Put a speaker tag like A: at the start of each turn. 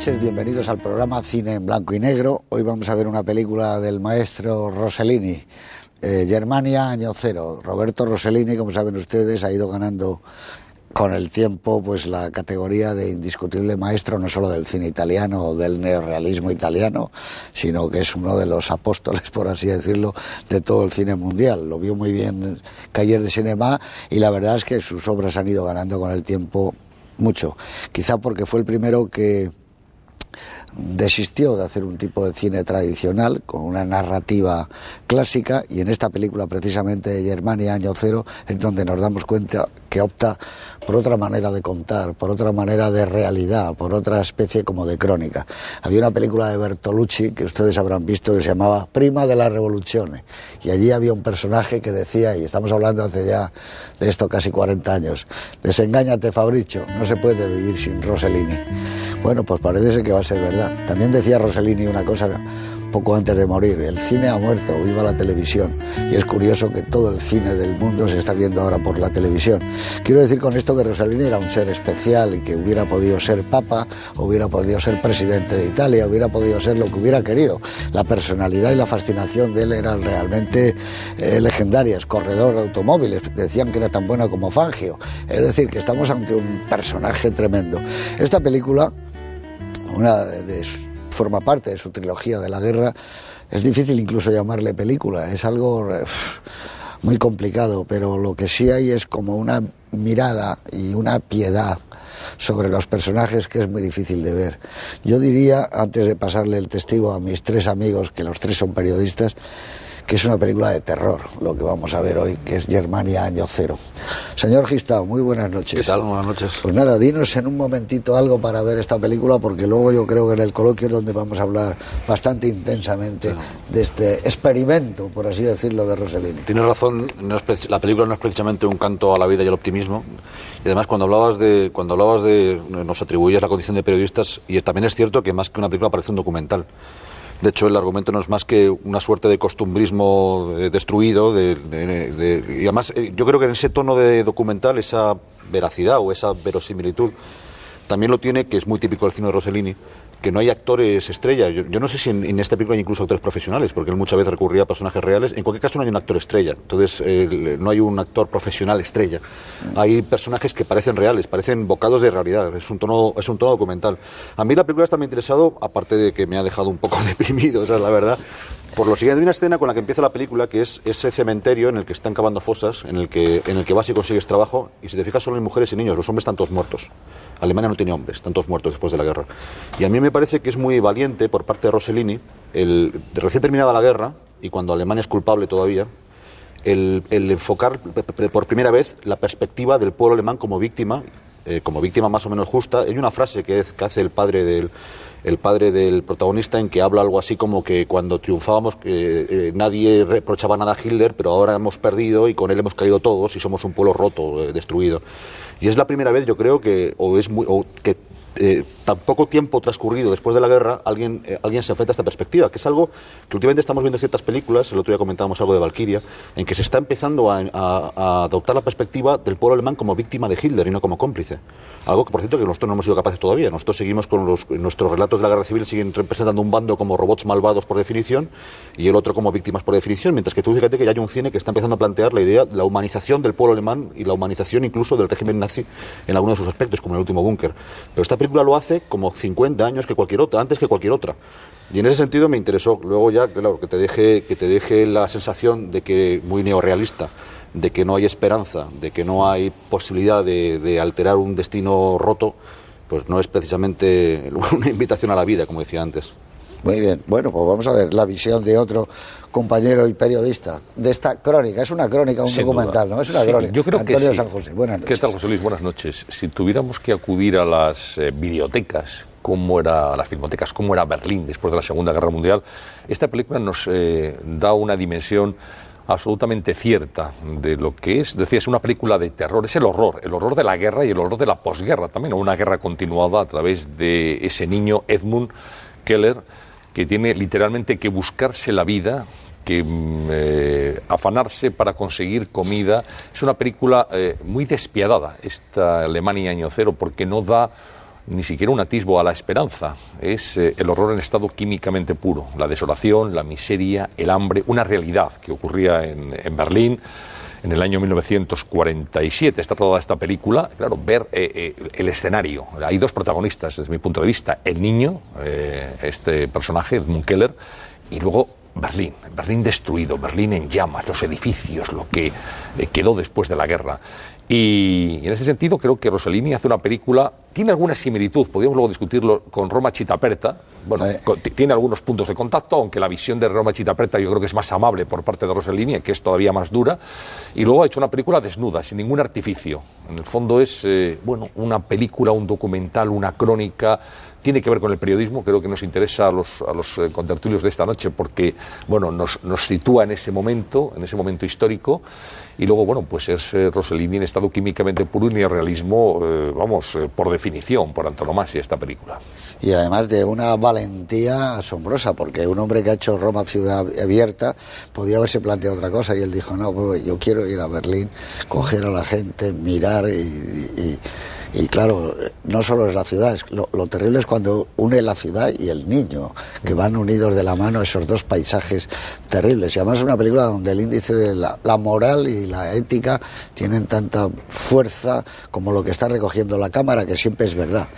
A: noches, bienvenidos al programa Cine en Blanco y Negro. Hoy vamos a ver una película del maestro Rossellini, Germania, año cero. Roberto Rossellini, como saben ustedes, ha ido ganando con el tiempo pues la categoría de indiscutible maestro no solo del cine italiano o del neorrealismo italiano, sino que es uno de los apóstoles, por así decirlo, de todo el cine mundial. Lo vio muy bien Cahiers de Cinema y la verdad es que sus obras han ido ganando con el tiempo mucho, quizá porque fue el primero que desistió de hacer un tipo de cine tradicional con una narrativa clásica, y en esta película precisamente de Germania, año cero, es donde nos damos cuenta que opta por otra manera de contar, por otra manera de realidad, por otra especie como de crónica. Había una película de Bertolucci que ustedes habrán visto que se llamaba Prima de la Revoluzione, y allí había un personaje que decía, y estamos hablando hace ya de esto casi 40 años, desengáñate Fabricio, no se puede vivir sin Rossellini. Bueno, pues parece ser que va a ser verdad. También decía Rossellini una cosa poco antes de morir: el cine ha muerto, viva la televisión. Y es curioso que todo el cine del mundo se está viendo ahora por la televisión. Quiero decir con esto que Rossellini era un ser especial y que hubiera podido ser papa, hubiera podido ser presidente de Italia, hubiera podido ser lo que hubiera querido. La personalidad y la fascinación de él eran realmente legendarias. Corredor de automóviles, decían que era tan bueno como Fangio. Es decir, que estamos ante un personaje tremendo. Esta película, forma parte de su trilogía de la guerra. Es difícil incluso llamarle película, es algo muy complicado, pero lo que sí hay es como una mirada y una piedad sobre los personajes que es muy difícil de ver. Yo diría, antes de pasarle el testigo a mis tres amigos, que los tres son periodistas, que es una película de terror, lo que vamos a ver hoy, que es Germania, año cero. Señor Gistau, muy buenas noches.
B: ¿Qué tal? Buenas noches.
A: Pues nada, dinos en un momentito algo para ver esta película, porque luego yo creo que en el coloquio es donde vamos a hablar bastante intensamente de este experimento, por así decirlo, de Rossellini.
B: Tienes razón, la película no es precisamente un canto a la vida y al optimismo, y además cuando hablabas de nos atribuyes la condición de periodistas, y también es cierto que más que una película parece un documental. De hecho, el argumento no es más que una suerte de costumbrismo destruido, y además yo creo que en ese tono de documental, esa veracidad o esa verosimilitud también lo tiene, que es muy típico del cine de Rossellini, que no hay actores estrella. Yo no sé si en esta película hay incluso actores profesionales, porque él muchas veces recurría a personajes reales. En cualquier caso no hay un actor estrella, entonces no hay un actor profesional estrella. Hay personajes que parecen reales, parecen bocados de realidad, es un tono documental. A mí la película está muy interesado, aparte de que me ha dejado un poco deprimido, esa es la verdad, por lo siguiente. Hay una escena con la que empieza la película, que es ese cementerio en el que están cavando fosas, en el que vas y consigues trabajo, y si te fijas solo hay mujeres y niños, los hombres están todos muertos. Alemania no tiene hombres, están todos muertos después de la guerra. Y a mí me parece que es muy valiente por parte de Rossellini, recién terminada la guerra, y cuando Alemania es culpable todavía, el enfocar por primera vez la perspectiva del pueblo alemán como víctima más o menos justa. Hay una frase que hace el padre del protagonista, en que habla algo así como que cuando triunfábamos nadie reprochaba nada a Hitler, pero ahora hemos perdido y con él hemos caído todos y somos un pueblo roto, destruido. Y es la primera vez, yo creo, que tan poco tiempo transcurrido después de la guerra alguien se enfrenta a esta perspectiva, que es algo que últimamente estamos viendo en ciertas películas. El otro día comentábamos algo de Valkyria, en que se está empezando a adoptar la perspectiva del pueblo alemán como víctima de Hitler y no como cómplice. Algo que, por cierto, que nosotros no hemos sido capaces todavía. Nosotros seguimos con nuestros relatos de la guerra civil, siguen representando un bando como robots malvados por definición y el otro como víctimas por definición, mientras que tú fíjate que ya hay un cine que está empezando a plantear la idea de la humanización del pueblo alemán y la humanización incluso del régimen nazi en algunos de sus aspectos, como en El último búnker. Pero esta película lo hace como 50 años antes que cualquier otra. Y en ese sentido me interesó. Luego ya, claro, que te deje la sensación de que muy neorrealista, de que no hay esperanza, de que no hay posibilidad de alterar un destino roto, pues no es precisamente una invitación a la vida, como decía antes.
A: Muy bien, bueno, pues vamos a ver la visión de otro compañero y periodista de esta crónica. Es una crónica, un documental, ¿no? Es una crónica.
C: Yo creo
A: Antonio
C: que sí.
A: San José, buenas noches.
C: ¿Qué tal, José Luis? Buenas noches. Si tuviéramos que acudir a las videotecas, a las filmotecas, cómo era Berlín después de la Segunda Guerra Mundial, esta película nos da una dimensión absolutamente cierta de lo que es. Decía, es una película de terror, es el horror de la guerra y el horror de la posguerra también, una guerra continuada a través de ese niño Edmund Keller, que tiene literalmente que buscarse la vida, que afanarse para conseguir comida. Es una película muy despiadada, esta Alemania año cero, porque no da ni siquiera un atisbo a la esperanza. Es el horror en estado químicamente puro, la desolación, la miseria, el hambre, una realidad que ocurría en Berlín en el año 1947. Está rodada esta película. Claro, ver el escenario. Hay dos protagonistas, desde mi punto de vista. El niño, este personaje, Edmund Keller, y luego Berlín. Berlín destruido, Berlín en llamas, los edificios, lo que quedó después de la guerra. Y en ese sentido creo que Rossellini hace una película, tiene alguna similitud, podríamos luego discutirlo, con Roma Città Aperta. Bueno, tiene algunos puntos de contacto, aunque la visión de Roma Città Aperta yo creo que es más amable por parte de Rossellini, que es todavía más dura. Y luego ha hecho una película desnuda, sin ningún artificio. En el fondo es una película, un documental, una crónica. Tiene que ver con el periodismo, creo que nos interesa a los contertulios de esta noche porque nos sitúa en ese momento histórico. Y luego, pues es Rossellini en estado químicamente puro y neorrealismo, por definición, por antonomasia, esta película.
A: Y además de una valentía asombrosa, porque un hombre que ha hecho Roma ciudad abierta podía haberse planteado otra cosa, y él dijo, no, pues yo quiero ir a Berlín, coger a la gente, mirar y claro, no solo es la ciudad, lo terrible es cuando une la ciudad y el niño, que van unidos de la mano esos dos paisajes terribles. Y además es una película donde el índice de la moral y la ética tienen tanta fuerza como lo que está recogiendo la cámara, que siempre es verdad.